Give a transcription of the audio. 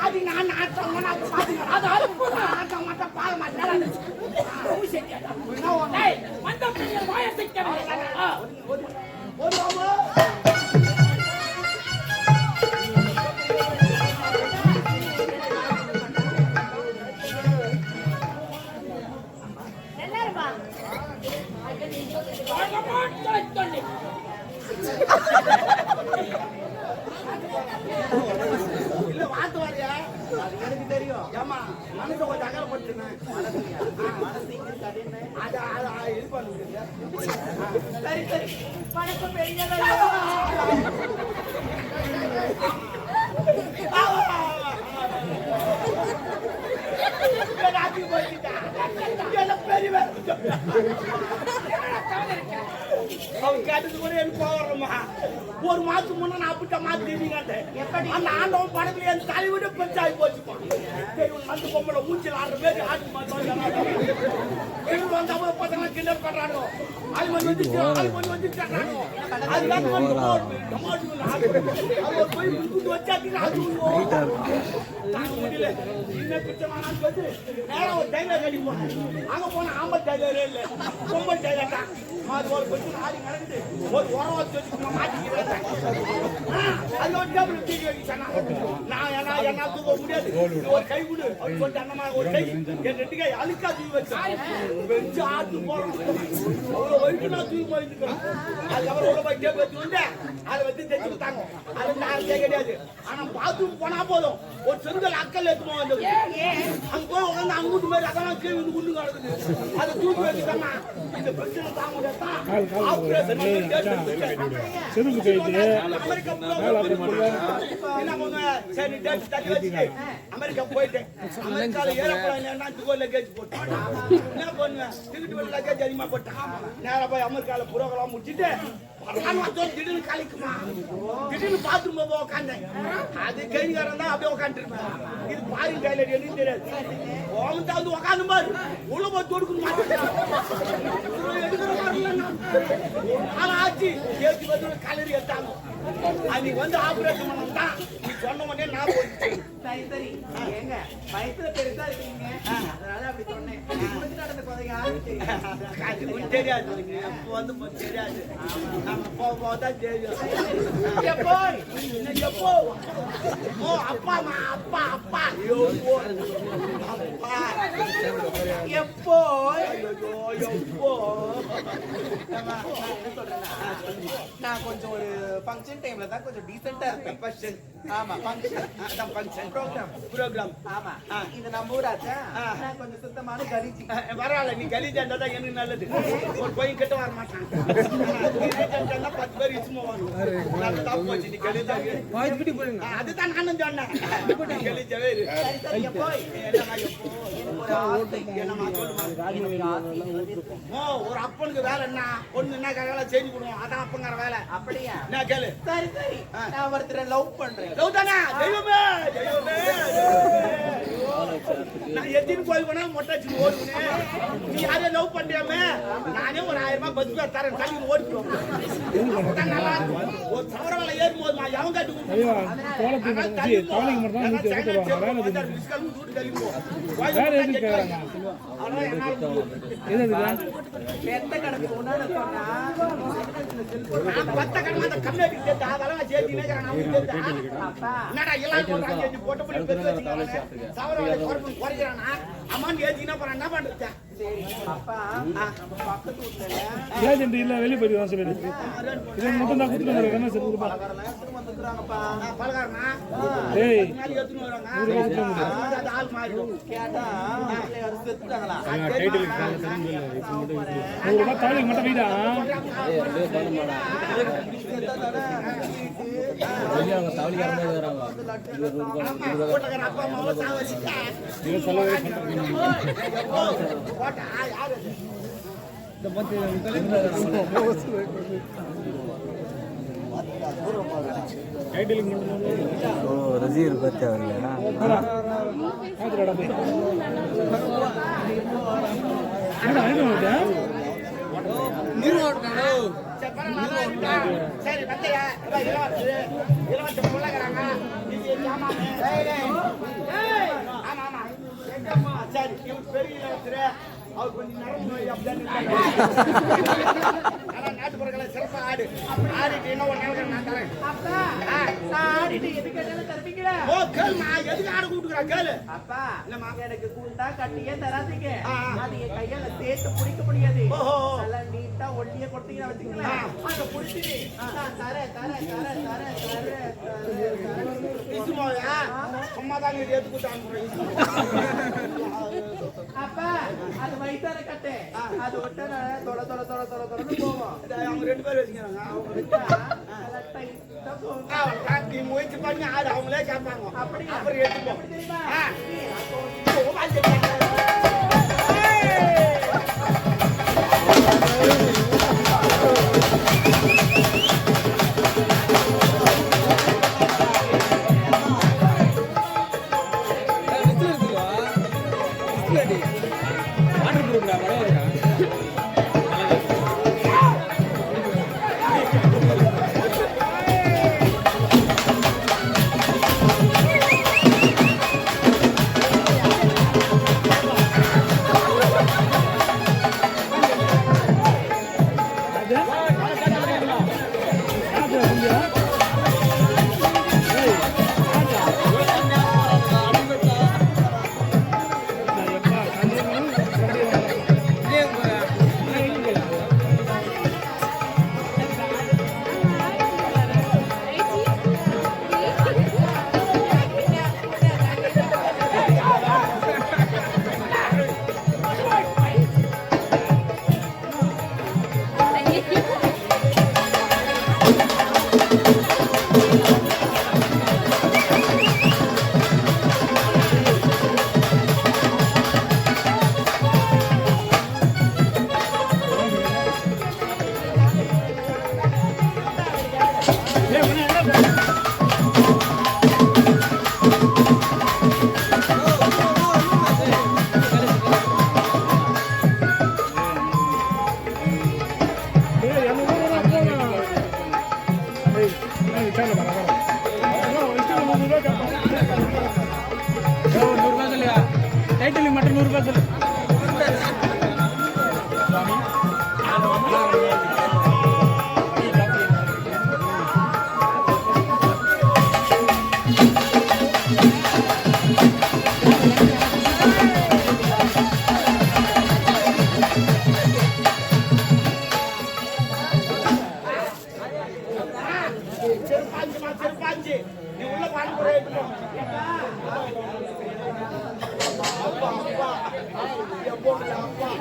அது நான் ஆட்டம் அது ஆட்டம் மாட்டேன் பாக மாட்டேன் இல்ல வாத்து வாரியா எனக்கு தெரியும். ஏமா மனசை கொஞ்சம் அகலப்பட்டுனேன். இது பண்ணுங்க. சரி சரி பணத்தை பெரிய கேட்டது கூட எனக்கு போறோமா ஒரு மாசம் முன்ன நான் அப்படிட்ட மாத்திட்டீங்க. அந்த ஆண்டவன் படத்துல என் தலைவிட பெருசாகி போச்சுப்பான். அந்த பொம்பளை மூச்சில் ஆடுற பேரு ஆட்டு வந்தா பசங்க கிண்டல் பண்றாங்க. அது வந்து கேட்டாங்க. அதுதான் போய் வச்சாத்தீங்க. அது முடியல என்ன குற்றமான சொல்லி நேரம் ஒரு டைலர் கட்டி போனேன். அங்க போன ஆம்பல் டைலரே இல்லை, பொம்பல் டைலர் தான். அது ஒரு கொஞ்சம் ஆடி நடக்குது. ஒரு உரம் வச்சு மாட்டிக்கிறேன். அது ஒரு டேபிள் தூக்கி வைக்கிட்டானா நான் என்ன தூக்க முடியாது. ஒரு கை கொடு அவர் சொல்லிட்டு அண்ணமா ஒரு கை என் 2 கை அழுக்கா தூக்கி வச்சு ஆட்டு போறோம். அவ்வளோ வரைக்கும் நான் தூக்கி போயிருக்கேன். அதுக்கப்புறம் உள்ள போய் டேபிள் வச்சு வந்து அதை வச்சு தைச்சு கொடுத்தாங்க. அது நான் கிடையாது. ஆனா பாத்ரூம் போனா போதும் ஒரு செங்கல் அக்கல் எடுத்துமா வந்தது. அங்க போய் உட்காந்து அங்குட்டு மாதிரி அதெல்லாம் கீழே குண்டு கிடக்குது. அதை தூக்கி வச்சுட்டாங்க. இந்த பிரச்சனை தாங்க முடியாது. ஆபரேஷன் அமெரிக்கா போயிட்டேன். அமெரிக்கால ஏரோப்ளேன் லக்கேஜ் போட்டேன். என்ன பண்ணுவேன் டிக்கெட் லக்கேஜ் அதிகமா போட்டேன். நேரா போய் அமெரிக்கால புரோகிராம் முடிச்சுட்டு திடீர்னு கழிக்குமா திடீர்னு பாத்ரூம் போய் உட்காந்தேன். அது கைகாரன் தான் அப்படியே உட்காந்துருப்பேன். இது பாருங்க கையில எனக்கு தெரியாது. வந்து உட்காந்து பாரு உள்ள போய் தொடுக்கணும் எடுக்கிற மாதிரி ஆச்சு. ஏற்றி வந்து கலரி எடுத்தாங்க. அன்னைக்கு வந்து ஆபரேஷன் பண்ணா நீ சொன்ன உடனே நான் போயிட்டேன். சரி சரி ஏங்க வயசுல பெருசா இருக்கீங்க அதனால அப்படி சொன்னேன். நடந்த கொதையா தெரியாது அப்போ வந்து தெரியாது. நம்ம போதான் தெரியும். எப்போ ஓ அப்பா அப்பா அப்பா அப்பா எப்போ எப்போ நான் கொஞ்சம் ஒரு ஃபங்க்ஷன் டைம்ல தான் கொஞ்சம் டீசென்ட்டா இருப்பேன். ஃபங்க்ஷன் ஆமா ஃபங்க்ஷன் ஃபங்க்ஷன் ப்ரோக்ராம் ஆமா இது நம்ம ஊராச்சா நான் கொஞ்சம் சுத்தமான கலிஜி. பரவாயில்ல நீ கலிஜா இருந்தா தான் எனக்கு நல்லது. ஒரு பையன் கிட்ட வர மாட்டான். 10 பேர் இசுமா வரும். நான் தப்பு வச்சு நீ கலிஜா அதுதான் நானும் சொன்னேன். கலிஜாவே போய் ஒரு அப்பனுக்கு வேலை என்ன பொண்ணு என்ன வேலை செஞ்சு கொடுவோம். அதான் அப்பங்கிற வேலை. அப்படியா நான் கேளு. சரி சரி நான் ஒருத்தரை லவ் பண்றேன். லவ் தானே தெய்வமே தெய்வமே. நான் எத்தின்னு போய் போனா மொட்டாச்சு ஓடுவேன். நீ யாரையும் லவ் பண்ணியாமே நானே ஒரு 1000 ரூபாய் பஸ் பேர் தரேன். தள்ளி ஓடிடுவோம். நல்லா இருக்கும். ஒரு சவர வேலை ஏறும் போது அவங்க காட்டு அம்மான்னு ஏத்தினா என்ன பண்றது? வெளியே போய் சொல்லிடு. இதை மட்டும் தான் கொடுத்துட்டு தாலி மட்டும் வீடா ரசிகர் பத்தி சரி பத்தையா 28 உள்ளகிறாங்க. ஆமாங்க. ஏய், ஆமா ஆமா எங்கம்மா? சரி இவன் பெரிய இளவரசரு. அவர் கொஞ்சம் நரம்பு நோய் அப்படின்னு ஆனா நாட்டுப்புறங்களை சிறப்பா ஆடிட்டு இன்னும் ஒரு நேரம் நான் தரேன். அப்பா, நான் ஆடிட்டு எது கேட்டாலும் தருவீங்களா? ஓ கேளு, நான் எதுக்கு ஆட கூப்பிட்டுக்கிறேன் கேளு. அப்பா, எனக்கு கூண்டா கட்டியே தராதீங்க. ஆ. அது என் கையால சேர்த்து பிடிக்க முடியாது. ஓஹோ. நல்லா நீட்டா ஒல்லியா கொடுத்தீங்கன்னா வச்சுக்கலாம். அதை பிடிச்சி நான் தரேன். இசுமாவையா சும்மா தாங்க ஏத்து கூட்டு அனுப்புறேன். அப்பா, அது வயிற்றார கட்டு. அது விட்டா தொலை போவோம். அவங்க 2 பேரும் வச்சுக்கிறாங்க. அவங்க விட்டா நல்லா டைட்டா போகும். நீ முயற்சி பண்ணி ஆடு, அவங்களே கேட்பாங்க. அப்படியா? அப்புறம் எடுத்துப்போம். எப்படி தெரியுமா? ஆ. நீ அப்போ டைட்டில் மட்டும் 100 ரூபாய் சொல்லு. செருப்பாஞ்சு நீ உள்ள பாடுற அப்பா அப்பா எப்போ அப்பா